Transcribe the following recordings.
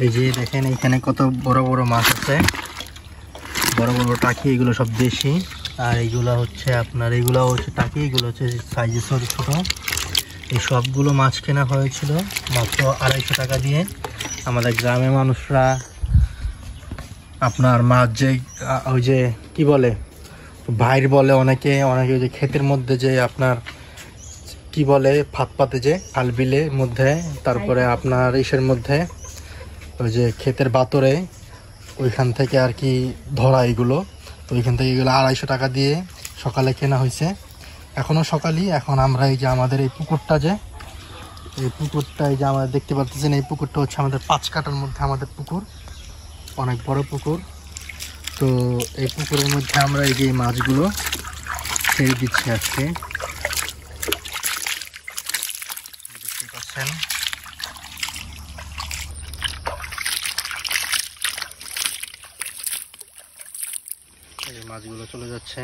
এই যে দেখেন এখানে কত বড় বড় মাছ আছে, বড় বড় টাকি, এগুলো সব দেশি। আর এইগুলো হচ্ছে আপনার, এগুলো হচ্ছে টাকি, এগুলো হচ্ছে সাইজে ছোট ছোট। এই সবগুলো মাছ কেনা হয়েছিল মাত্র 250 টাকা দিয়ে। আমাদের গ্রামের মানুষরা আপনার মাছ যে ওই যে কি বলে ভাইর বলে অনেকে, অনেকে ওই যে ক্ষেতের মধ্যে যে আপনার কি বলে ফাত পাতে যে খাল বিলের মধ্যে, তারপরে আপনার ইসের মধ্যে ওই যে ক্ষেতের বাতরে ওইখান থেকে আর কি ধরা এগুলো। তো ওইখান থেকে এগুলো 250 টাকা দিয়ে সকালে কেনা হয়েছে। এখনও সকালই। এখন আমরা এই যে আমাদের এই পুকুরটা, যে এই পুকুরটা, এই যে আমরা দেখতে পাচ্ছেন, এই পুকুরটা হচ্ছে আমাদের 5 কাঠার মধ্যে আমাদের পুকুর, অনেক বড় পুকুর। তো এই পুকুরের মধ্যে আমরা এই যে মাছগুলো ছেড়ে দিচ্ছি আজকে, দেখতে পাচ্ছেন। এই মাছগুলো চলে যাচ্ছে।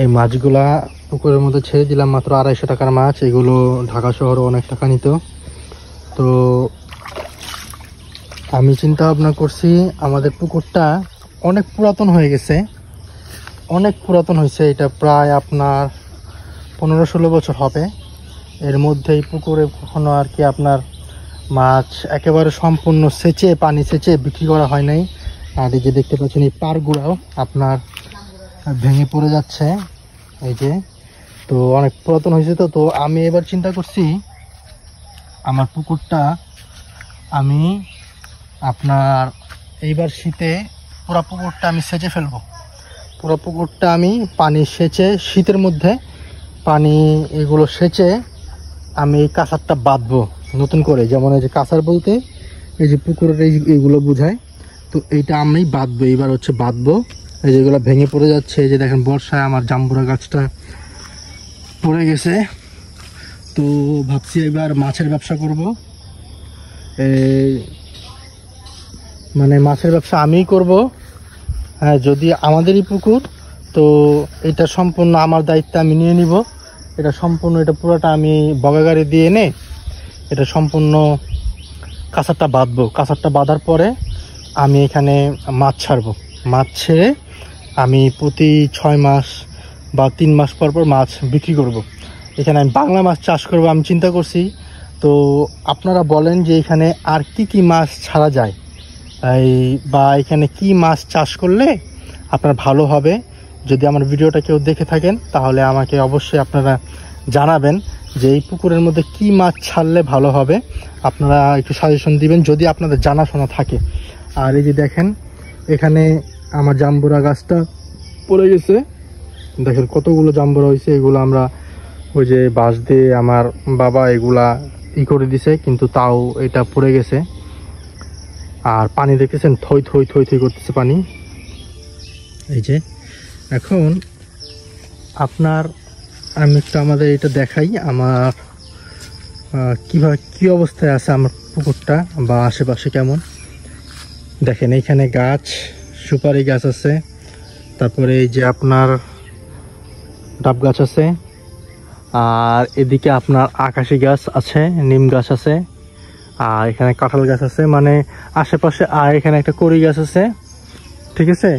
এই মাছগুলা পুকুরের মধ্যে ছেড়ে দিলাম, মাত্র 250 টাকার মাছ। এগুলো ঢাকা শহরে অনেক টাকা নিত। তো আমি চিন্তা ভাবনা করছি, আমাদের পুকুরটা অনেক পুরাতন হয়ে গেছে, অনেক পুরাতন হয়েছে। এটা প্রায় আপনার 15-16 বছর হবে। এর মধ্যে এই পুকুরে কখনো আর কি আপনার মাছ একেবারে সম্পূর্ণ সেচে, পানি সেচে বিক্রি করা হয় নাই। আর এই যে দেখতে পাচ্ছেন এই পাড়গুলাও আপনার ভেঙে পড়ে যাচ্ছে, এই যে। তো অনেক পুরাতন হয়েছে। তো আমি এবার চিন্তা করছি আমার পুকুরটা আমি আপনার এইবার শীতে পুরো পুকুরটা আমি সেচে ফেলবো। পুরো পুকুরটা আমি পানি সেচে, শীতের মধ্যে পানি এগুলো সেচে আমি এই কাঁসারটা বাঁধবো নতুন করে। যেমন এই যে কাঁসার বলতে এই যে পুকুরের এইগুলো বোঝায়। তো এইটা আমি বাঁধবো, এইবার হচ্ছে বাঁধবো। এই যেগুলো ভেঙে পড়ে যাচ্ছে, এই যে দেখেন বর্ষায় আমার জাম্বুরা গাছটা পড়ে গেছে। তো ভাবছি এবার মাছের ব্যবসা করব। মানে মাছের ব্যবসা আমিই করব। হ্যাঁ, যদি আমাদেরই পুকুর, তো এটা সম্পূর্ণ আমার দায়িত্ব, আমি নিয়ে নিব। এটা সম্পূর্ণ, এটা পুরোটা আমি বগা গাড়ি দিয়ে এনে এটা সম্পূর্ণ কাঁসারটা বাঁধবো। কাঁসারটা বাঁধার পরে আমি এখানে মাছ ছাড়বো। মাছ ছেড়ে আমি প্রতি 6 মাস বা 3 মাস পর পর মাছ বিক্রি করব। এখানে আমি বাংলা মাছ চাষ করব আমি চিন্তা করছি। তো আপনারা বলেন যে এখানে আর কি কি মাছ ছাড়া যায়, বা এখানে কি মাছ চাষ করলে আপনার ভালো হবে। যদি আমার ভিডিওটা কেউ দেখে থাকেন তাহলে আমাকে অবশ্যই আপনারা জানাবেন যে এই পুকুরের মধ্যে কি মাছ ছাড়লে ভালো হবে। আপনারা একটু সাজেশন দিবেন যদি আপনাদের জানাশোনা থাকে। আর এই যে দেখেন এখানে আমার জাম্বুরা গাছটা পড়ে গেছে, দেখেন কতগুলো জাম্বুরা হয়েছে। এগুলো আমরা ওই যে বাঁশ দিয়ে আমার বাবা এগুলা করে দিছে, কিন্তু তাও এটা পড়ে গেছে। আর পানি দেখতেছেন থই থই থই থই করতেছে পানি। এই যে এখন আপনার আমি একটু আমাদের এটা দেখাই আমার কিভাবে কি অবস্থায় আছে আমার পুকুরটা বা আশেপাশে কেমন। দেখেন এইখানে গাছ, সুপারি গাছ আছে, তারপরে এই যে আপনার ডাব গাছ আছে, আর এদিকে আপনার আকাশি গাছ আছে, নিম গাছ আছে, আর এখানে কাঁঠাল গাছ আছে মানে আশেপাশে। আর এখানে একটা কড়ি গাছ আছে, ঠিক আছে।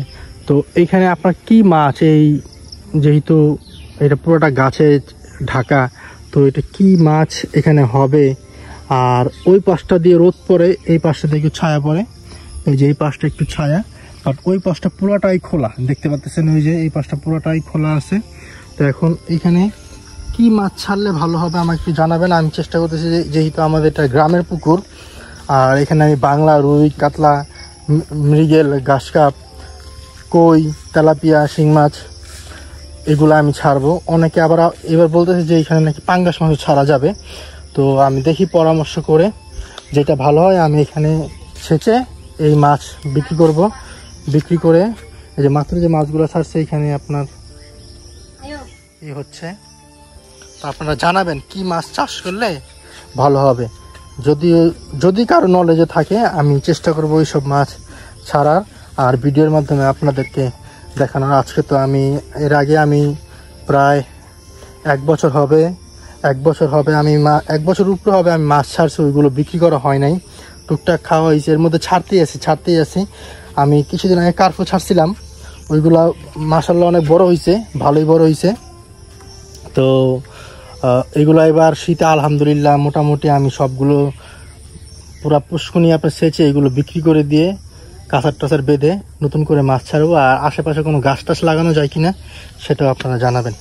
তো এইখানে আপনার কি মাছ, এই যেহেতু এটা পুরোটা গাছে ঢাকা, তো এটা কি মাছ এখানে হবে। আর ওই পাশটা দিয়ে রোদ পড়ে, এই পাশটা দিয়ে একটু ছায়া পড়ে, এই যে এই পাশটা একটু ছায়া, বাট ওই পাশটা পুরোটাই খোলা, দেখতে পাচ্ছেন ওই যে এই পাশটা পুরোটাই খোলা আছে। তো এখন এখানে কি মাছ ছাড়লে ভালো হবে আমাকে একটু জানাবেন। আমি চেষ্টা করতেছি যেহেতু আমাদের এটা গ্রামের পুকুর, আর এখানে আমি বাংলা, রুই, কাতলা, মৃগেল, ঘাসকাপ, কই, তেলাপিয়া, শিং মাছ এগুলো আমি ছাড়বো। অনেকে আবার এবার বলতেছে যে এখানে নাকি পাঙ্গাস মাছ ছাড়া যাবে। তো আমি দেখি পরামর্শ করে যেটা ভালো হয় আমি এখানে সেচে এই মাছ বিক্রি করব। বিক্রি করে এই যে মাত্র যে মাছগুলো ছাড়ছে এখানে আপনার এই হচ্ছে। তো আপনারা জানাবেন কি মাছ চাষ করলে ভালো হবে। যদি কারো নলেজে থাকে আমি চেষ্টা করব ওই সব মাছ ছাড়ার আর ভিডিওর মাধ্যমে আপনাদেরকে দেখানোর। আজকে তো আমি এর আগে আমি প্রায় 1 বছর হবে আমি 1 বছর উপরে হবে আমি মাছ ছাড়ছি, ওইগুলো বিক্রি করা হয় নাই, টুকটাক খাওয়া হয়েছে, এর মধ্যে ছাড়তেই আছি। আমি কিছুদিন আগে কার্পু ছাড়ছিলাম, ওইগুলা মাশাআল্লাহ অনেক বড় হয়েছে, ভালোই বড় হয়েছে। তো এগুলো এবার শীতে আলহামদুলিল্লাহ মোটামুটি আমি সবগুলো পুরা পুষ্কুনি আপনার সেচে এগুলো বিক্রি করে দিয়ে কাঁচার টাচার বেঁধে নতুন করে মাছ ছাড়বো। আর আশেপাশে কোনো গাছ টাছ লাগানো যায় কিনা সেটাও আপনারা জানাবেন।